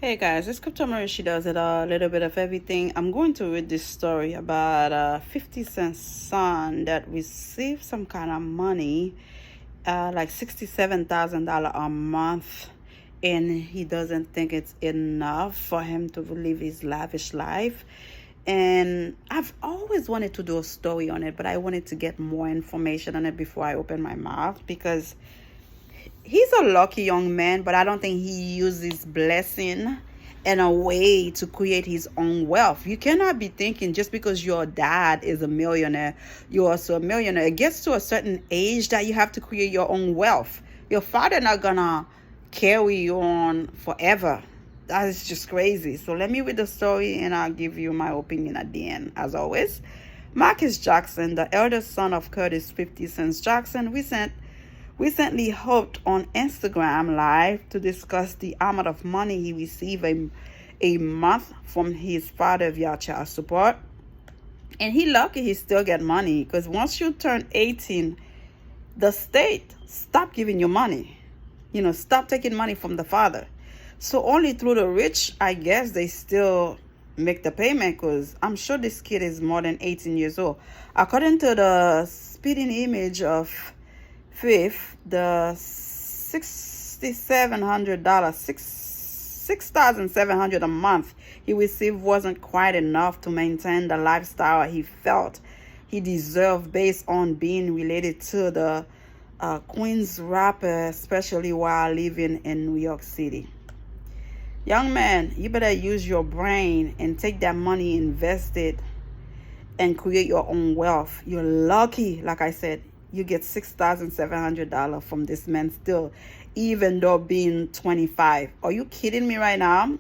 Hey guys, it's Crypto Marie. She does it a little bit of everything. I'm going to read this story about a 50 Cent son that received some kind of money, like $67,000 a month, and he doesn't think it's enough for him to live his lavish life. And I've always wanted to do a story on it, but I wanted to get more information on it before I open my mouth because he's a lucky young man, but I don't think he uses blessing in a way to create his own wealth. You cannot be thinking just because your dad is a millionaire, you're also a millionaire. It gets to a certain age that you have to create your own wealth. Your father not gonna carry you on forever. That is just crazy. So let me read the story and I'll give you my opinion at the end, as always. Marcus Jackson, the eldest son of Curtis 50 Cent Jackson, recently hopped on Instagram Live to discuss the amount of money he received a month from his father via child support. And he lucky he still get money because once you turn 18, the state stop giving you money. Stop taking money from the father. So only through the rich, I guess, they still make the payment because I'm sure this kid is more than 18 years old. According to the spitting image of Fifth, the $6,700, 6,700 a month he received wasn't quite enough to maintain the lifestyle he felt he deserved based on being related to the Queens rapper, especially while living in New York City. Young man, you better use your brain and take that money, invest it, and create your own wealth. You're lucky, like I said, you get $6,700 from this man still, even though being 25. Are you kidding me right now?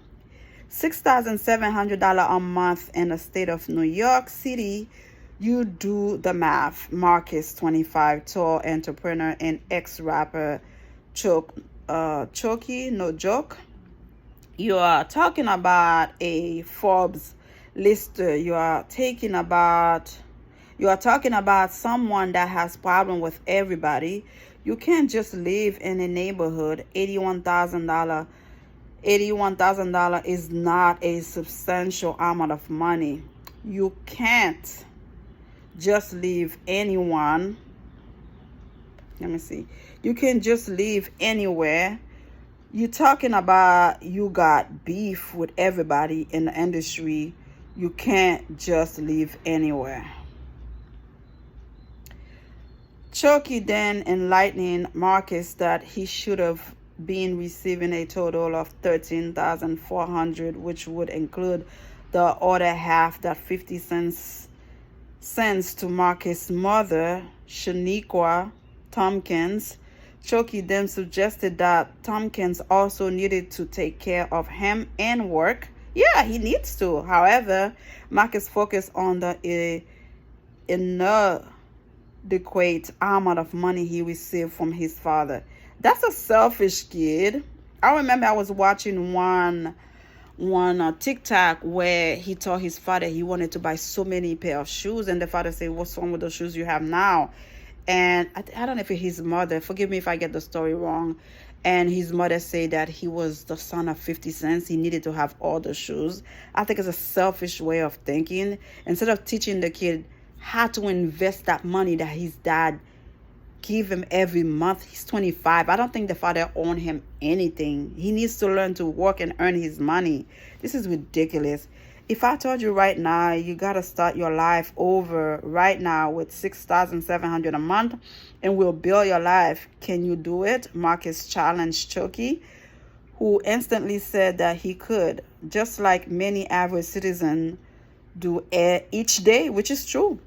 $6,700 a month in the state of New York City. You do the math. Marcus, 25, tall entrepreneur and ex-rapper Choki, no joke. You are talking about a Forbes lister. You are talking about someone that has problem with everybody. You can't just live in a neighborhood. $81,000 is not a substantial amount of money. You can't just leave anyone. Let me see. You can just live anywhere. You're talking about you got beef with everybody in the industry. You can't just live anywhere. Chucky then enlightening Marcus that he should have been receiving a total of $13,400, which would include the other half that 50 cents sends to Marcus' mother, Shaniqua Tompkins. Chucky then suggested that Tompkins also needed to take care of him and work. Yeah, he needs to. However, Marcus focused on the inadequate amount of money he received from his father. That's a selfish kid. I remember I was watching one TikTok where he told his father he wanted to buy so many pair of shoes, and the father said, "What's wrong with those shoes you have now?" And I don't know if his mother, forgive me if I get the story wrong, and his mother said that he was the son of 50 cents. He needed to have all the shoes. I think it's a selfish way of thinking. Instead of teaching the kid how to invest that money that his dad give him every month. He's 25. I don't think the father owned him anything. He needs to learn to work and earn his money. This is ridiculous. If I told you right now, you got to start your life over right now with $6,700 a month and we'll build your life, can you do it? Marcus challenged Chucky, who instantly said that he could, just like many average citizens do each day, which is true.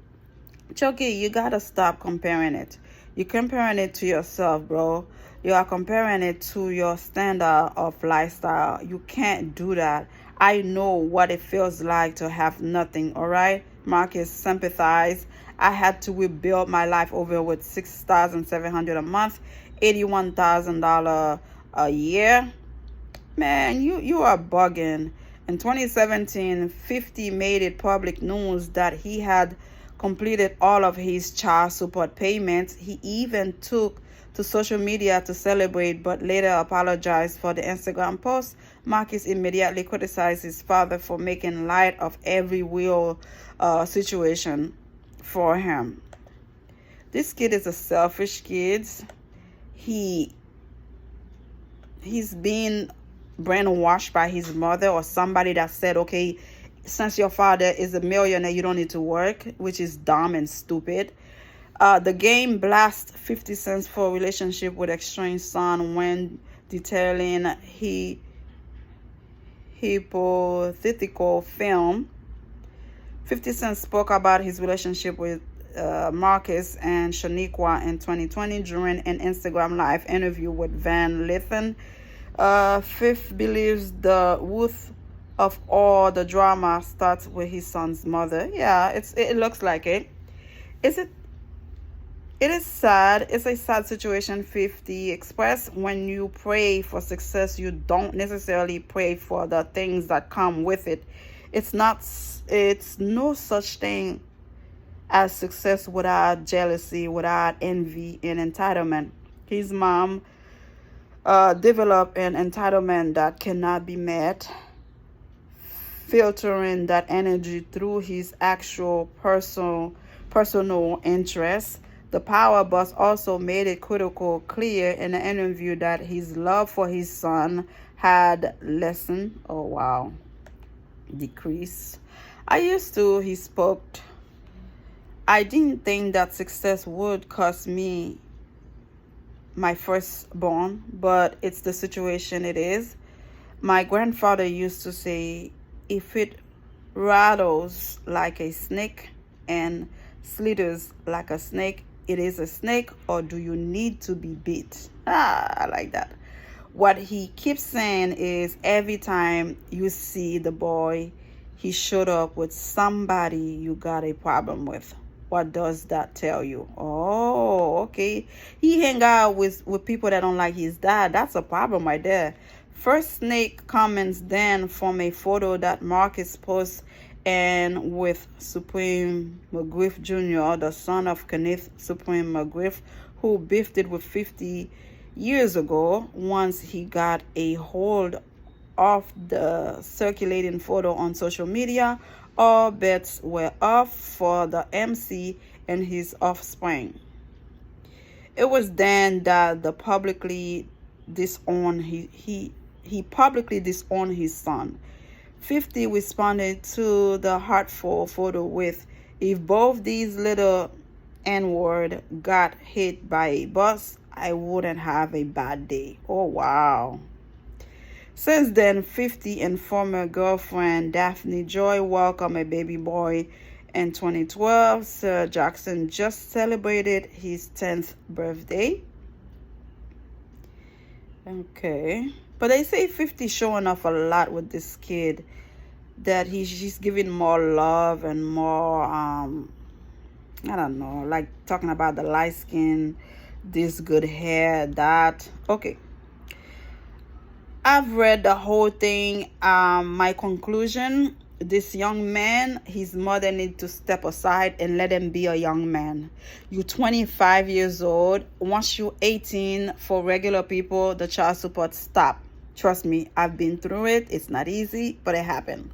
Chucky, you got to stop comparing it. You're comparing it to yourself, bro. You are comparing it to your standard of lifestyle. You can't do that. I know what it feels like to have nothing, all right? Marcus sympathized. I had to rebuild my life over with $6,700 a month, $81,000 a year. Man, you are bugging. In 2017, 50 made it public news that he had completed all of his child support payments. He even took to social media to celebrate, but later apologized for the Instagram post. Marcus immediately criticized his father for making light of every real situation for him. This kid is a selfish kid. He's being brainwashed by his mother or somebody that said, okay, since your father is a millionaire, you don't need to work, which is dumb and stupid. The game blasts 50 Cent for a relationship with estranged son when detailing hypothetical film. 50 Cent spoke about his relationship with Marcus and Shaniqua in 2020 during an Instagram Live interview with Van Lathan. Fifth believes the root of all the drama starts with his son's mother. Yeah, it looks like it. It is sad. It's a sad situation. 50 express when you pray for success, you don't necessarily pray for the things that come with it. It's no such thing as success without jealousy, without envy and entitlement. His mom developed an entitlement that cannot be met, filtering that energy through his actual personal interests. The Power Boss also made it critical clear in an interview that his love for his son had lessened. Oh wow, decreased. He spoke. I didn't think that success would cost me my firstborn, but it's the situation it is. My grandfather used to say, if it rattles like a snake and slithers like a snake, it is a snake, or do you need to be beat? I like that. What he keeps saying is every time you see the boy, he showed up with somebody you got a problem with. What does that tell you? Oh, okay. He hang out with people that don't like his dad. That's a problem right there. First snake comments then from a photo that Marcus posts and with Supreme McGriff Jr., the son of Kenneth Supreme McGriff, who beefed it with 50 years ago once he got a hold of the circulating photo on social media. All bets were off for the MC and his offspring. It was then that the publicly disowned he publicly disowned his son. 50 responded to the heartful photo with, if both these little N-word got hit by a bus, I wouldn't have a bad day. Oh, wow. Since then, 50 and former girlfriend Daphne Joy welcomed a baby boy in 2012. Sir Jackson just celebrated his 10th birthday. Okay. But they say 50 showing off a lot with this kid, that she's giving more love and more, I don't know, like talking about the light skin, this good hair, that. Okay. I've read the whole thing. My conclusion, this young man, his mother needs to step aside and let him be a young man. You're 25 years old. Once you're 18, for regular people, the child support stop. Trust me, I've been through it. It's not easy, but it happened.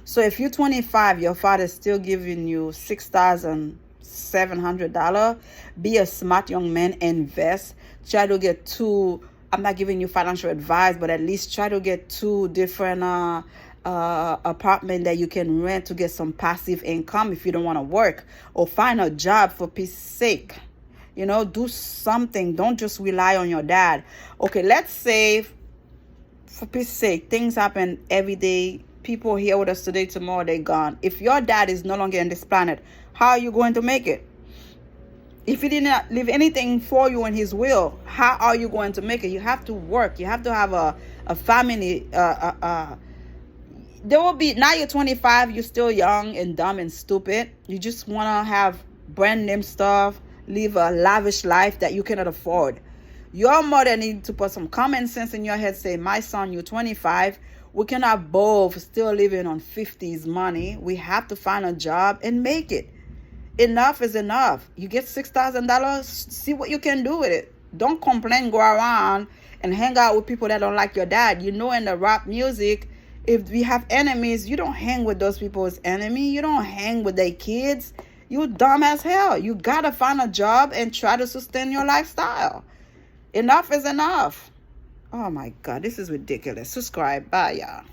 So if you're 25, your father's still giving you $6,700, be a smart young man, invest. Try to get two, I'm not giving you financial advice, but at least try to get two different apartment that you can rent to get some passive income if you don't want to work, or find a job for peace sake. You know, do something. Don't just rely on your dad. Okay, let's say, for peace sake, things happen every day. People here with us today, tomorrow they're gone. If your dad is no longer on this planet, how are you going to make it? If he did not leave anything for you in his will, how are you going to make it? You have to work. You have to have a family. There will be, now you're 25, you're still young and dumb and stupid. You just want to have brand name stuff, live a lavish life that you cannot afford. Your mother needs to put some common sense in your head. Say, my son, you're 25. We cannot both still living on 50s money. We have to find a job and make it. Enough is enough. You get $6,000. See what you can do with it. Don't complain, go around and hang out with people that don't like your dad. You know, in the rap music, if we have enemies, you don't hang with those people's enemy. You don't hang with their kids. You dumb as hell. You gotta find a job and try to sustain your lifestyle. Enough is enough. Oh my God, this is ridiculous. Subscribe. Bye, y'all.